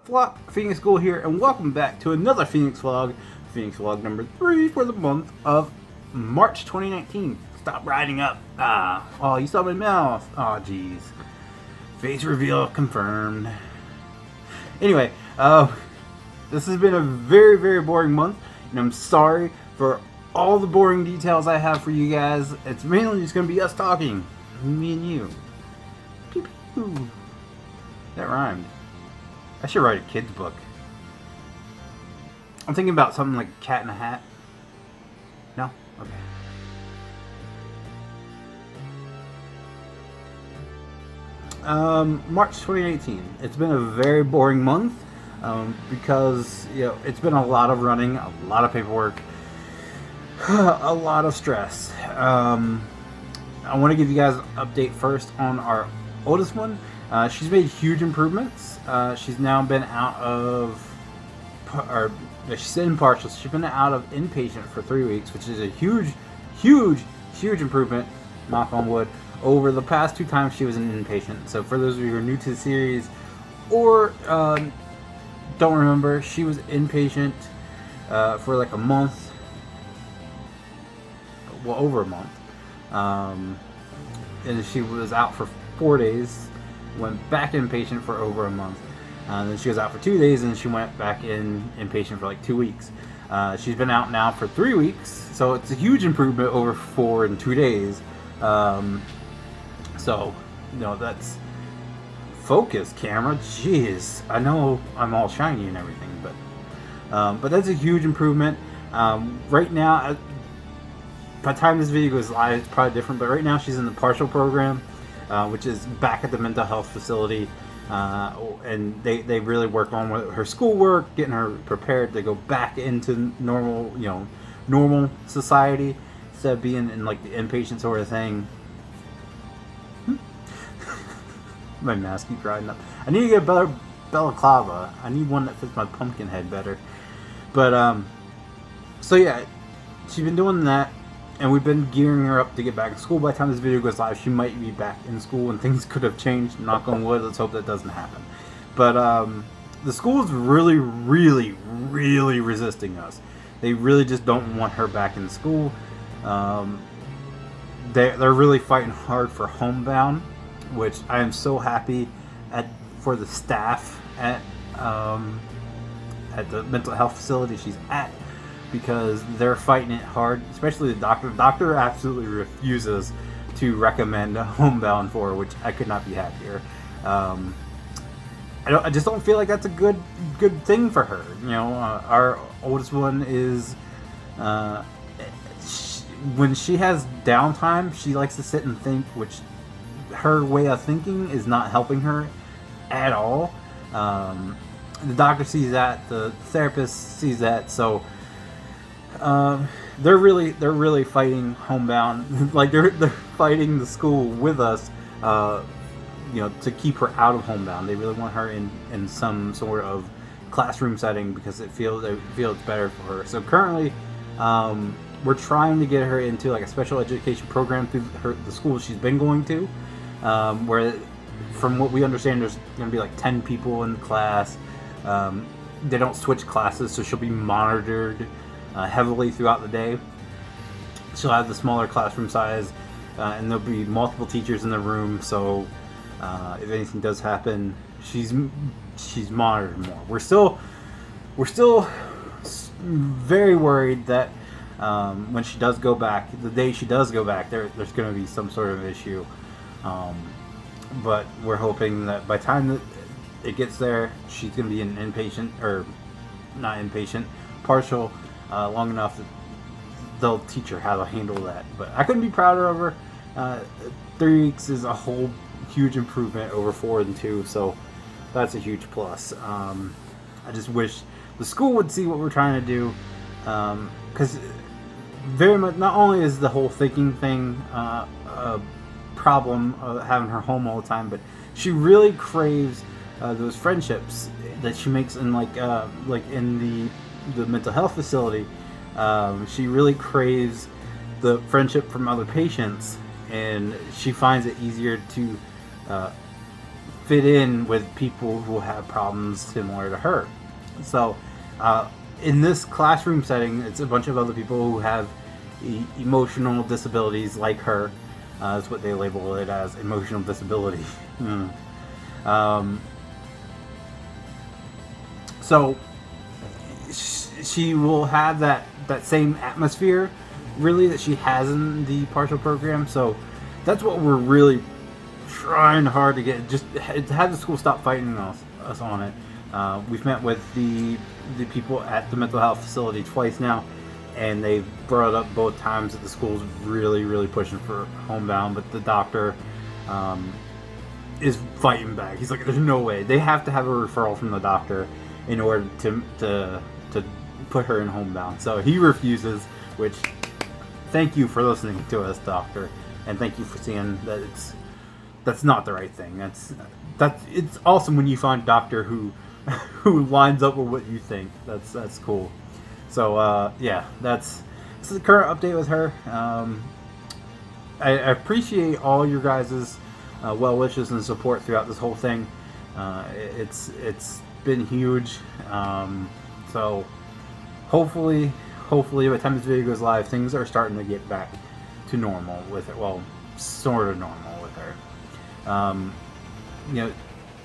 Flock, Feenix School here, and welcome back to another Feenix vlog number 3 for the month of March 2019. Stop riding up. Oh, you saw my mouth. Oh, jeez. Face reveal confirmed. Anyway, this has been a very, very boring month, and I'm sorry for all the boring details I have for you guys. It's mainly just going to be us talking. Me and you. Pew, pew. That rhymed. I should write a kid's book. I'm thinking about something like Cat in a Hat. No? Okay. March 2018. It's been a very boring month because it's been a lot of running, a lot of paperwork, a lot of stress. I want to give you guys an update first on our oldest one. She's made huge improvements. She's now been out of, she's in partial. She's been out of inpatient for 3 weeks, which is a huge improvement, knock on wood, over the past 2 times she was in inpatient. So for those of you who are new to the series or don't remember, she was inpatient for like a month, well, over a month, and she was out for 4 days. Went back inpatient for over a month. Then she was out for 2 days, and she went back inpatient for like 2 weeks. She's been out now for 3 weeks, so it's a huge improvement over 4 and 2 days. So, that's focus, camera. Jeez, I know I'm all shiny and everything, but that's a huge improvement. Right now, by the time this video goes live, it's probably different. But right now, she's in the partial program. Which is back at the mental health facility, and they really work on her schoolwork, getting her prepared to go back into normal society instead of being in like the inpatient sort of thing. My mask keeps riding up. I need to get a better balaclava. I need one that fits my pumpkin head better. But so yeah, she's been doing that. And we've been gearing her up to get back to school. By the time this video goes live, she might be back in school, and things could have changed. Knock on wood. Let's hope that doesn't happen. But the school is really resisting us. They really just don't want her back in school. They're really fighting hard for homebound, which I am so happy for the staff at the mental health facility she's at. Because they're fighting it hard, especially the doctor. The doctor absolutely refuses to recommend homebound for her, which I could not be happier. I just don't feel like that's a good thing for her. Our oldest one is when she has downtime, she likes to sit and think, which her way of thinking is not helping her at all. The doctor sees that, the therapist sees that, so. They're really fighting homebound. Like they're fighting the school with us, to keep her out of homebound. They really want her in some sort of classroom setting because they feel it's better for her. So currently, we're trying to get her into like a special education program through the school she's been going to, where, from what we understand, there's going to be like 10 people in the class. They don't switch classes, so she'll be monitored heavily throughout the day. She'll have the smaller classroom size, and there'll be multiple teachers in the room, so if anything does happen, she's monitored more. We're still very worried that when she does go back, the day she does go back, there's going to be some sort of issue, but we're hoping that by the time that it gets there, she's going to be in inpatient, or not inpatient, partial, long enough that they'll teach her how to handle that. But I couldn't be prouder of her. 3 weeks is a whole huge improvement over 4 and 2, so that's a huge plus. I just wish the school would see what we're trying to do, because very much, not only is the whole thinking thing a problem of having her home all the time, but she really craves those friendships that she makes in like in the mental health facility. She really craves the friendship from other patients, and she finds it easier to fit in with people who have problems similar to her. So in this classroom setting, it's a bunch of other people who have emotional disabilities like her. That's what they label it as, emotional disability. So she will have that same atmosphere, really, that she has in the partial program. So that's what we're really trying hard to get, just have the school stop fighting us on it. We've met with the people at the mental health facility twice now, and they've brought up both times that the school's really pushing for homebound, but the doctor is fighting back. He's like, there's no way. They have to have a referral from the doctor in order to put her in homebound. So he refuses, which, thank you for listening to us, doctor, and thank you for seeing that that's not the right thing. It's awesome when you find a doctor who lines up with what you think. That's cool. So yeah, this is the current update with her. I appreciate all your guys' well wishes and support throughout this whole thing. It's been huge. So hopefully by the time this video goes live, things are starting to get back to normal with her. Well, sort of normal with her. You know,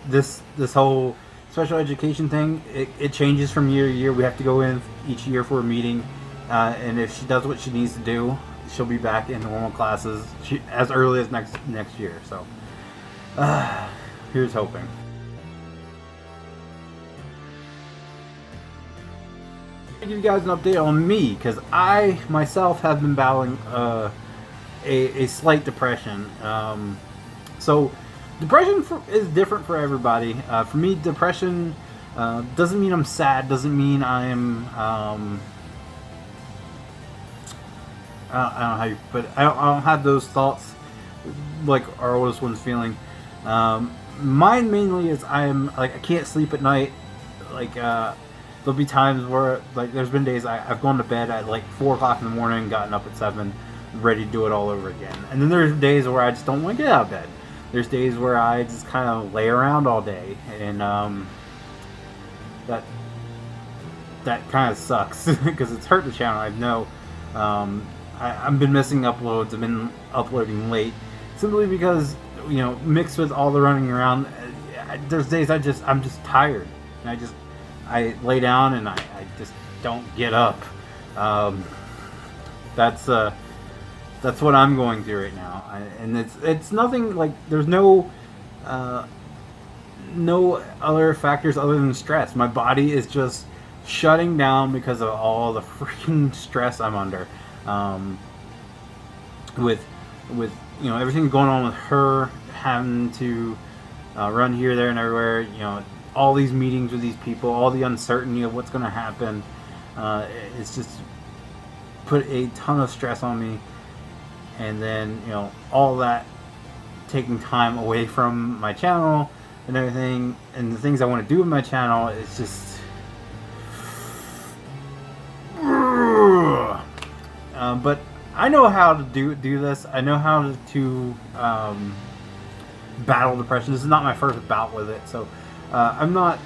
this whole special education thing, it changes from year to year. We have to go in each year for a meeting, and if she does what she needs to do, she'll be back in normal classes as early as next year. So here's hoping. I'll give you guys an update on me, because I myself have been battling a slight depression. So depression is different for everybody. For me, depression doesn't mean I'm sad, doesn't mean I'm I don't know how you put it. I don't have those thoughts like our oldest one's feeling. Mine mainly is I can't sleep at night. Like there'll be times where, like, there's been days I've gone to bed at like 4 o'clock in the morning, gotten up at 7, ready to do it all over again. And then there's days where I just don't want to get out of bed. There's days where I just kind of lay around all day, and that kind of sucks because it's hurt the channel. I know. I've been missing uploads. I've been uploading late simply because, you know, mixed with all the running around. There's days I'm just tired, and I lay down and I just don't get up. That's what I'm going through right now, and it's nothing like, there's no other factors other than stress. My body is just shutting down because of all the freaking stress I'm under. With you know, everything going on with her, having to run here, there, and everywhere. You know, all these meetings with these people, all the uncertainty of what's going to happen. It's just put a ton of stress on me. And then, you know, all that taking time away from my channel and everything, and the things I want to do with my channel, it's just but I know how to do this. I know how to battle depression. This is not my first bout with it, so I'm not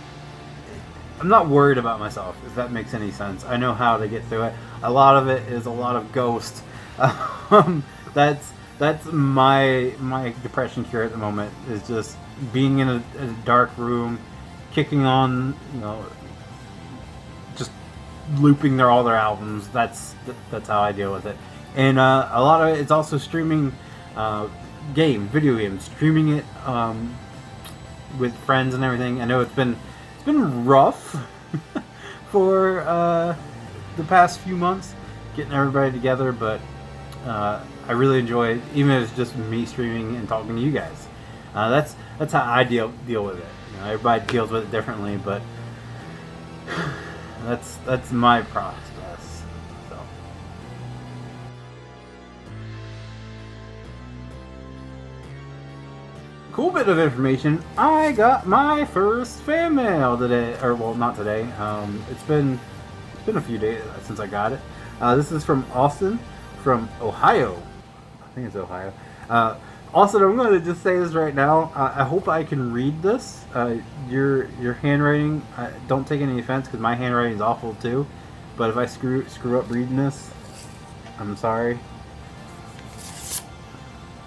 worried about myself, if that makes any sense. I know how to get through it. A lot of it is a lot of ghost. That's my depression cure at the moment, is just being in a dark room, kicking on, you know, just looping all their albums. That's how I deal with it. And a lot of it is also streaming video games, streaming it with friends and everything. I know it's been rough for the past few months getting everybody together, but I really enjoy it, even if it's just me streaming and talking to you guys. That's how I deal with it. You know, everybody deals with it differently, but that's my process. So. Cool bit of information. I got my first fan mail today, or well, not today. It's been a few days since I got it. This is from Austin, from Ohio. I think it's Ohio. Also, I'm going to just say this right now. I hope I can read this. Your handwriting. Don't take any offense, because my handwriting is awful too. But if I screw up reading this, I'm sorry.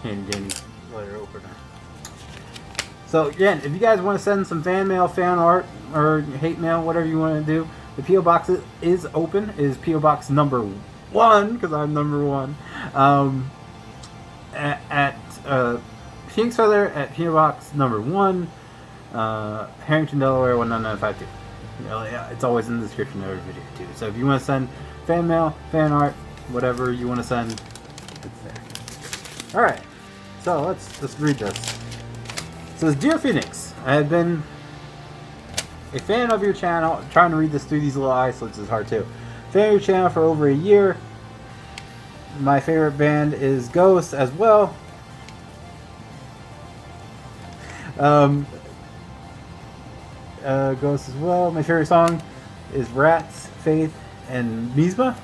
Handy dandy letter opener. So again, if you guys want to send some fan mail, fan art, or hate mail, whatever you want to do, the PO box is open. It is PO box number 1, because I'm number 1. At Feenix Feather at PO box number 1, Harrington, Delaware 19952. You know, yeah, it's always in the description of every video too. So if you want to send fan mail, fan art, whatever you want to send, it's there. All right, so let's read this. It says, "Dear Feenix, I have been a fan of your channel." I'm trying to read this through these little eyes, so it's hard too. Fan of your channel for over a year. My favorite band is Ghost as well. Ghost as well. My favorite song is Rats, Faith, and Misma. I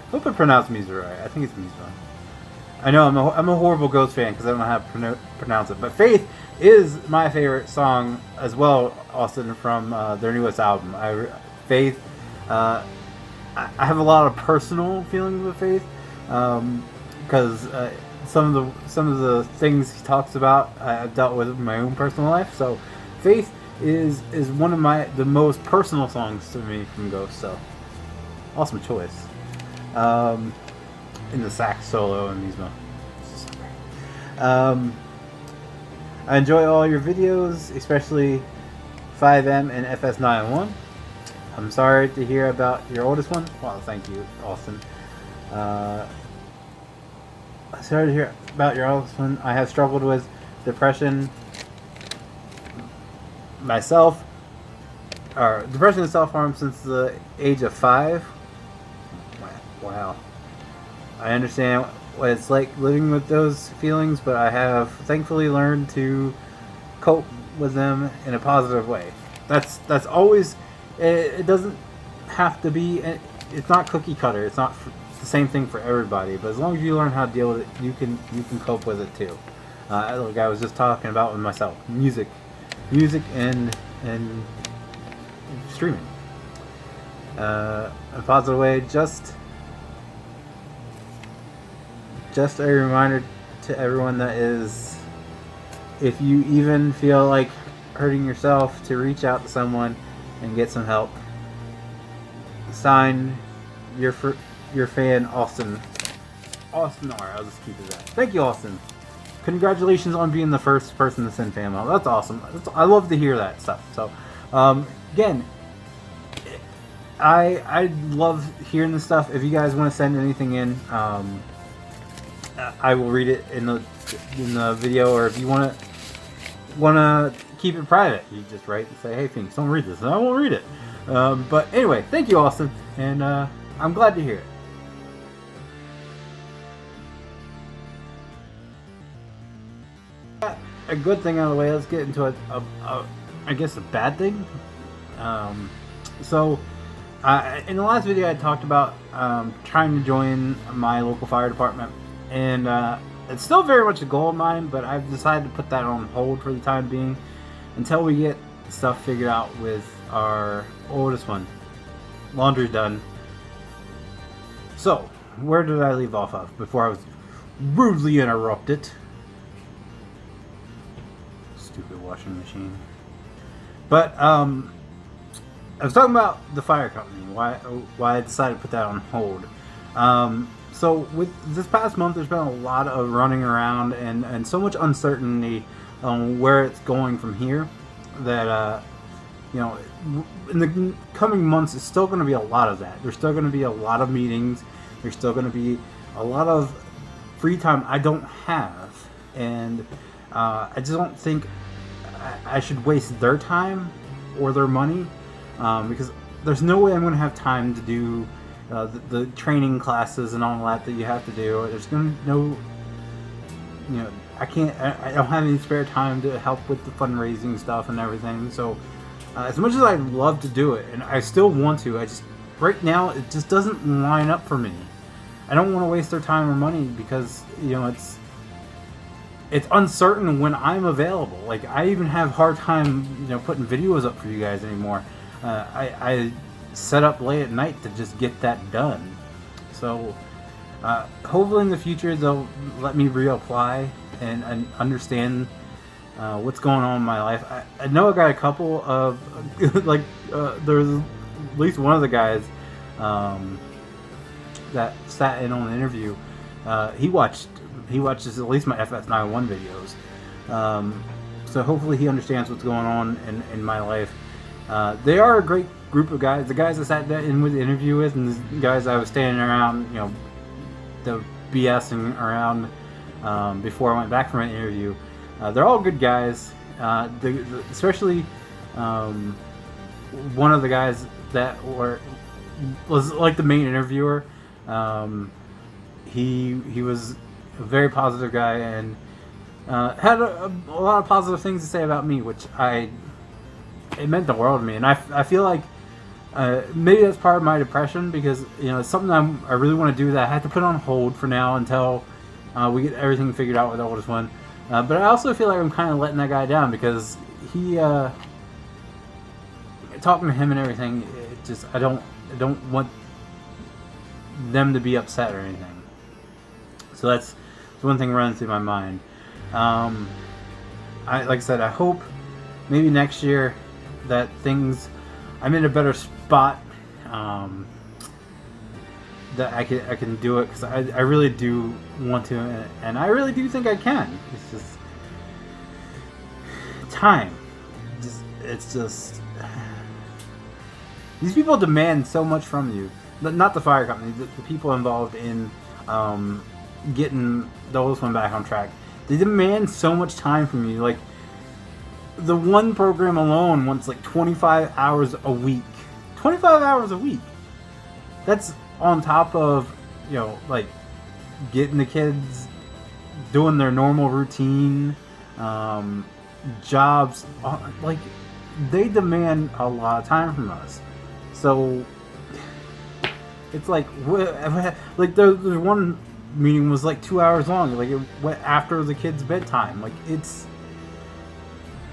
hope I pronounced Misma right. I think it's Misma. I know I'm a horrible Ghost fan because I don't know how to pronounce it. But Faith is my favorite song as well, Austin, from their newest album. Faith. I have a lot of personal feelings with Faith. Because some of the things he talks about I've dealt with in my own personal life. So Faith is one of the most personal songs to me from Ghost. So awesome choice. In the sax solo and Misma. I enjoy all your videos, especially 5M and FS91. I'm sorry to hear about your oldest one. Well, thank you, Austin. Sorry to hear about your oldest one. I have struggled with depression myself, or depression and self-harm since the age of 5. Wow. I understand what it's like living with those feelings, but I have thankfully learned to cope with them in a positive way. That's always. It doesn't have to be. It's not cookie cutter. It's not the same thing for everybody. But as long as you learn how to deal with it, you can cope with it too. Like I was just talking about with myself, music and streaming. A positive way. Just a reminder to everyone that is, if you even feel like hurting yourself, to reach out to someone and get some help. Signed, your fan, Austin R. I'll just keep it that. Thank you, Austin. Congratulations on being the first person to send fan mail. That's awesome. I love to hear that stuff. So, again, I love hearing this stuff. If you guys want to send anything in, I will read it in the video. Or if you want to keep it private, you just write and say, "Hey, Feenix, don't read this," and I won't read it. But anyway, thank you, Austin, and I'm glad to hear it. A good thing out of the way. Let's get into I guess a bad thing. So in the last video I talked about trying to join my local fire department, and it's still very much a goal of mine, but I've decided to put that on hold for the time being until we get stuff figured out with our oldest one. Laundry done. So where did I leave off of before I was rudely interrupted? Stupid washing machine. But I was talking about the fire company, why I decided to put that on hold. So with this past month, there's been a lot of running around and so much uncertainty on where it's going from here that you know, in the coming months, it's still going to be a lot of that. There's still going to be a lot of meetings. There's still going to be a lot of free time I don't have, and I just don't think I should waste their time or their money, because there's no way I'm going to have time to do the training classes and all that you have to do. There's going to no, you know, I don't have any spare time to help with the fundraising stuff and everything. So as much as I'd love to do it, and I still want to, right now it just doesn't line up for me. I don't want to waste their time or money because, you know, it's uncertain when I'm available. Like, I even have a hard time, you know, putting videos up for you guys anymore. I set up late at night to just get that done. So hopefully in the future they'll let me reapply and understand what's going on in my life. I know I got a couple of like there's at least one of the guys that sat in on the interview. He watches at least my FS91 videos. So hopefully he understands what's going on in my life. They are a great group of guys. The guys I sat in with the interview with, and the guys I was standing around, you know, the BSing around before I went back from my interview. They're all good guys. Especially one of the guys that was like the main interviewer. He was a very positive guy and had a lot of positive things to say about me, which it meant the world to me. And I feel like maybe that's part of my depression, because, you know, it's something I really want to do that I have to put on hold for now until we get everything figured out with the oldest one. But I also feel like I'm kind of letting that guy down, because he talking to him and everything, it just I don't want them to be upset or anything. So that's one thing running through my mind. Like I said, I hope maybe next year that I'm in a better spot, that I can do it, because I really do want to, and I really do think I can. It's just time. It's just these people demand so much from you. Not the fire company, the people involved in getting the oldest one back on track. They demand so much time from you. Like, the one program alone wants like 25 hours a week. 25 hours a week. That's on top of, you know, like getting the kids doing their normal routine, jobs. Like, they demand a lot of time from us. So it's like there's one meeting was like 2 hours long. Like, it went after the kids' bedtime. Like, it's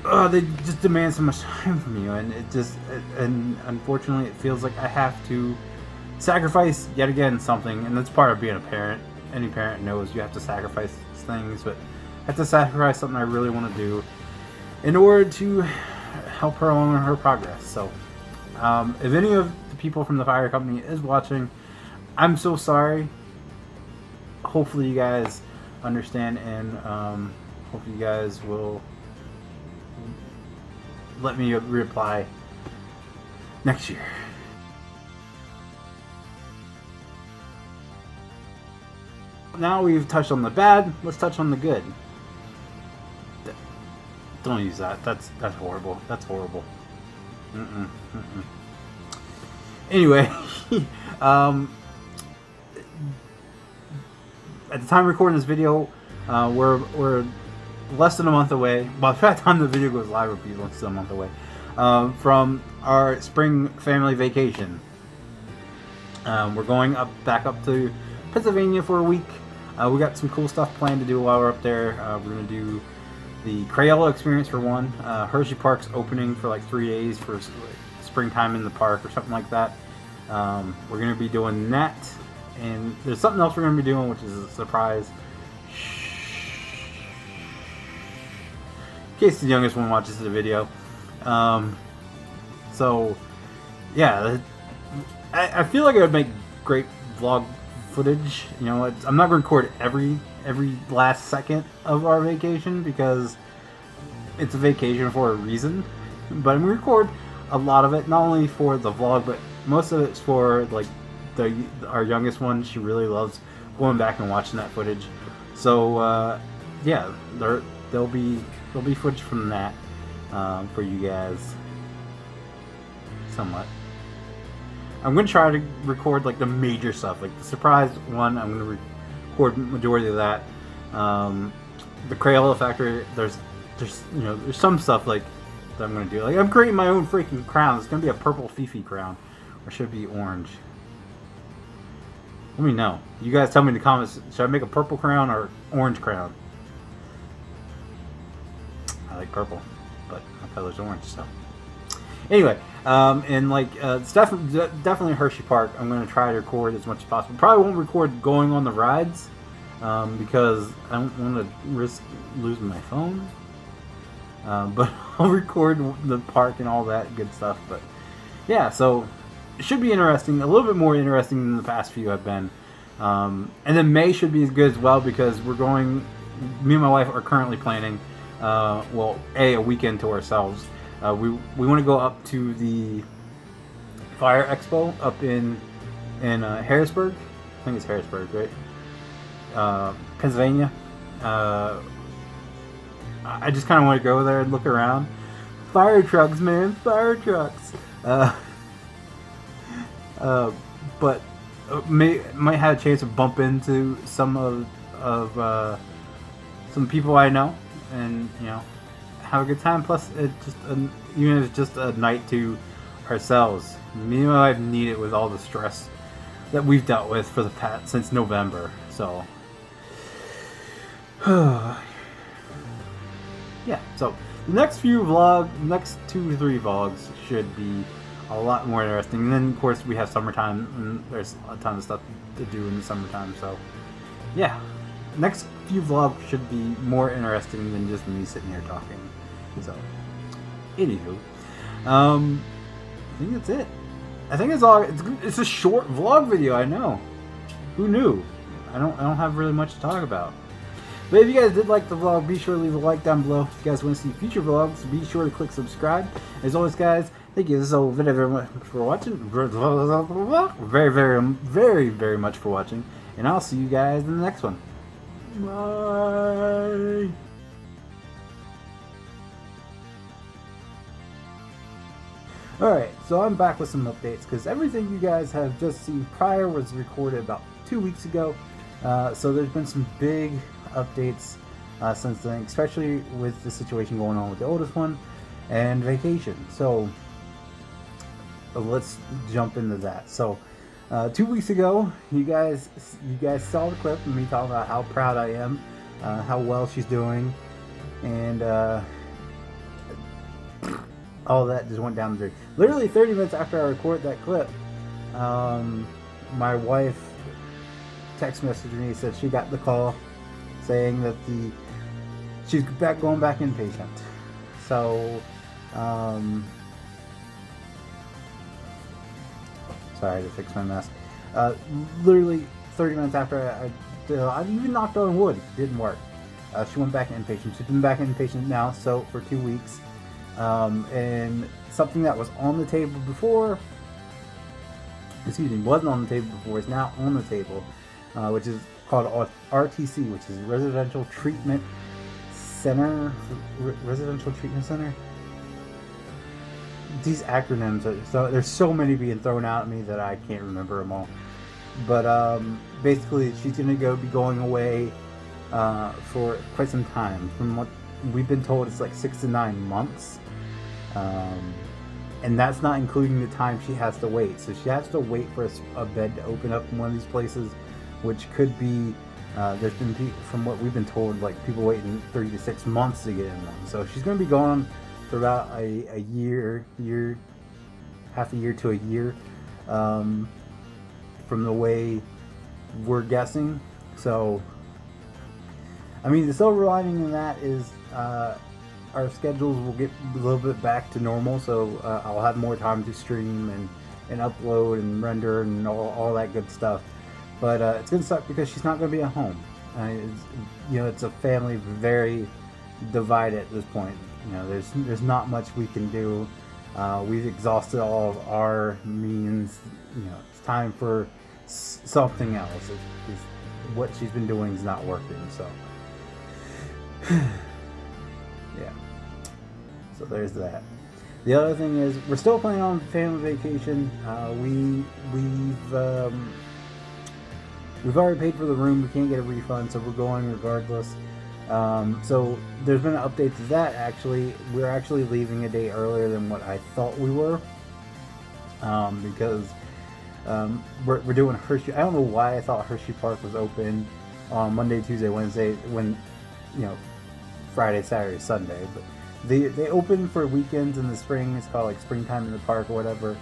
they just demand so much time from you, and and unfortunately it feels like I have to sacrifice yet again something, and that's part of being a parent. Any parent knows you have to sacrifice things, but I have to sacrifice something I really want to do in order to help her along in her progress. So if any of the people from the fire company is watching, I'm so sorry. Hopefully you guys understand, and hopefully you guys will let me reapply next year. Now we've touched on the bad, let's touch on the good. Don't use that. That's horrible. That's horrible. Anyway, at the time of recording this video, we're less than a month away. By the time the video goes live, it'll be less than a month away from our spring family vacation. We're going back up to Pennsylvania for a week. We got some cool stuff planned to do while we're up there. We're gonna do the Crayola experience for one. Hershey Park's opening for like 3 days for springtime in the park or something like that. We're gonna be doing that, and there's something else we're gonna be doing, which is a surprise. In case the youngest one watches the video. So yeah, I feel like it would make great vlog footage. You know, I'm not going to record every last second of our vacation, because it's a vacation for a reason. But I'm going to record a lot of it, not only for the vlog, but most of it's for like our youngest one. She really loves going back and watching that footage. So yeah, there'll be footage from that for you guys. Somewhat. I'm going to try to record like the major stuff, like the surprise one. I'm going to record majority of that. The Crayola factory, there's you know, there's some stuff like that I'm going to do. Like, I'm creating my own freaking crown. It's going to be a purple Fifi crown, or should it be orange? Let me know. You guys tell me in the comments, should I make a purple crown or orange crown? like purple, but my color's orange. So anyway, and like it's definitely Hershey Park. I'm going to try to record as much as possible. Probably won't record going on the rides because I don't want to risk losing my phone. But I'll record the park and all that good stuff. But yeah, so it should be interesting. A little bit more interesting than the past few have been. And then May should be as good as well because we're going. Me and my wife are currently planning. Well, a weekend to ourselves. We want to go up to the Fire Expo up in Harrisburg. I think it's Harrisburg, right? Pennsylvania. I just kind of want to go there and look around. Fire trucks, man, fire trucks. But might have a chance to bump into some of some people I know, and have a good time. Plus, even if it's just a night to ourselves. Me and my wife need it with all the stress that we've dealt with for the past since November. So, yeah. So the next 2 to 3 vlogs should be a lot more interesting. And then, of course, we have summertime, and there's a ton of stuff to do in the summertime. So, yeah. Next few vlogs should be more interesting than just me sitting here talking. So, anywho, I think that's it. I think it's all. It's a short vlog video. I know. Who knew? I don't have really much to talk about. But if you guys did like the vlog, be sure to leave a like down below. If you guys want to see future vlogs, be sure to click subscribe. As always, guys, thank you so very much for watching. Very much for watching. And I'll see you guys in the next one. Bye. Alright, so I'm back with some updates because everything you guys have just seen prior was recorded about 2 weeks ago. So there's been some big updates since then, especially with the situation going on with the oldest one and vacation. So let's jump into that. So 2 weeks ago, you guys saw the clip of me talking about how proud I am, how well she's doing, and all that just went down the drain. Literally 30 minutes after I recorded that clip, my wife text messaged me, said she got the call saying that she's going back inpatient. So sorry to fix my mask. Literally 30 minutes after I even knocked on wood, it didn't work. She went back inpatient. She's been back inpatient now, so for 2 weeks. And something that was on the table before, wasn't on the table before, is now on the table, which is called RTC, which is Residential Treatment Center. Residential Treatment Center. These acronyms there's so many being thrown out at me that I can't remember them all. But basically, she's gonna be going away for quite some time. From what we've been told, it's like 6 to 9 months. And that's not including the time she has to wait. So she has to wait for a bed to open up in one of these places, which could be, there's been people, from what we've been told, like people waiting 3 to 6 months to get in one. So she's going to be gone for about a year, half a year to a year, from the way we're guessing. So, I mean, the silver lining in that is, our schedules will get a little bit back to normal, so I'll have more time to stream and upload and render and all that good stuff. But it's gonna suck because she's not gonna be at home. It's a family very divided at this point. There's not much we can do. We've exhausted all of our means. It's time for something else. What she's been doing is not working. So. Yeah, so there's that. The other thing is we're still planning on family vacation. We've already paid for the room. We can't get a refund, so we're going regardless. So there's been an update to that. Actually, we're actually leaving a day earlier than what I thought we were, because we're doing Hershey. I don't know why I thought Hershey Park was open on Monday, Tuesday, Wednesday, when Friday, Saturday, Sunday, but They open for weekends in the spring. It's called like springtime in the park or whatever.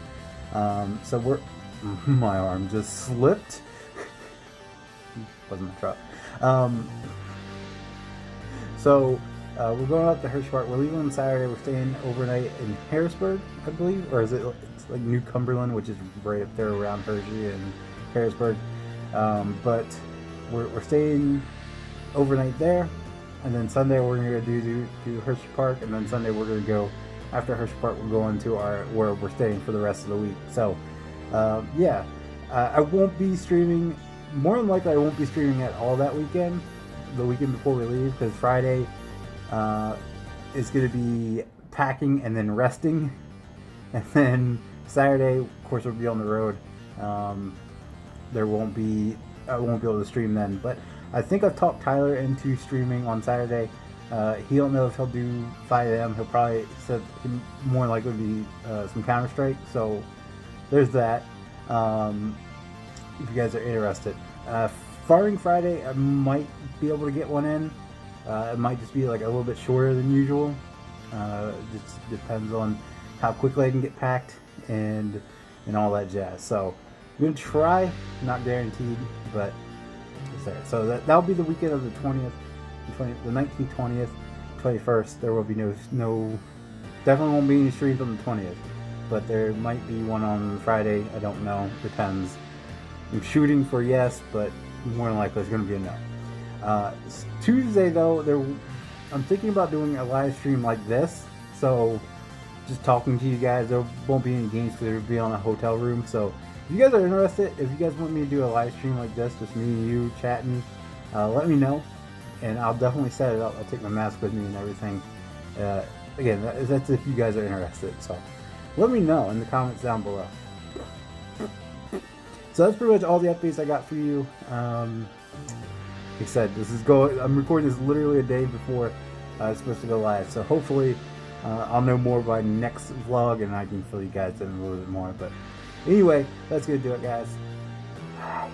So we're my arm just slipped. Wasn't my truck. So we're going out to Hershey Park. We're leaving on Saturday. We're staying overnight in Harrisburg, I believe, or is it? It's like New Cumberland, which is right up there around Hershey and Harrisburg. But we're staying overnight there, and then Sunday we're gonna do Hershey Park, and then Sunday we're gonna go after Hershey Park. We're going to where we're staying for the rest of the week. So yeah, I won't be streaming. More than likely, I won't be streaming at all that weekend. The weekend before we leave, because Friday is going to be packing and then resting, and then Saturday, of course, we'll be on the road. I won't be able to stream then, but I think I've talked Tyler into streaming on Saturday. He don't know if he'll do 5 a.m. He'll probably said more likely to be some Counter-Strike. So there's that. If you guys are interested. Firing Friday, I might be able to get one in. It might just be like a little bit shorter than usual. Just depends on how quickly I can get packed and all that jazz. So I'm gonna try, not guaranteed, but it's there. So that'll be the weekend of the 20th, the 19th, 20th, 21st. There will be no definitely won't be any streams on the 20th, but there might be one on Friday. I don't know, depends. I'm shooting for yes, but more than likely it's going to be a no. Tuesday though, I'm thinking about doing a live stream like this. So just talking to you guys. There won't be any games because it'll be on a hotel room. So if you guys are interested, if you guys want me to do a live stream like this, just me and you chatting, let me know, and I'll definitely set it up. I'll take my mask with me and everything. Again, that's if you guys are interested. So let me know in the comments down below. So that's pretty much all the updates I got for you. Like I said, I'm recording this literally a day before it's supposed to go live. So hopefully I'll know more by next vlog and I can fill you guys in a little bit more. But anyway, that's gonna do it, guys. Bye.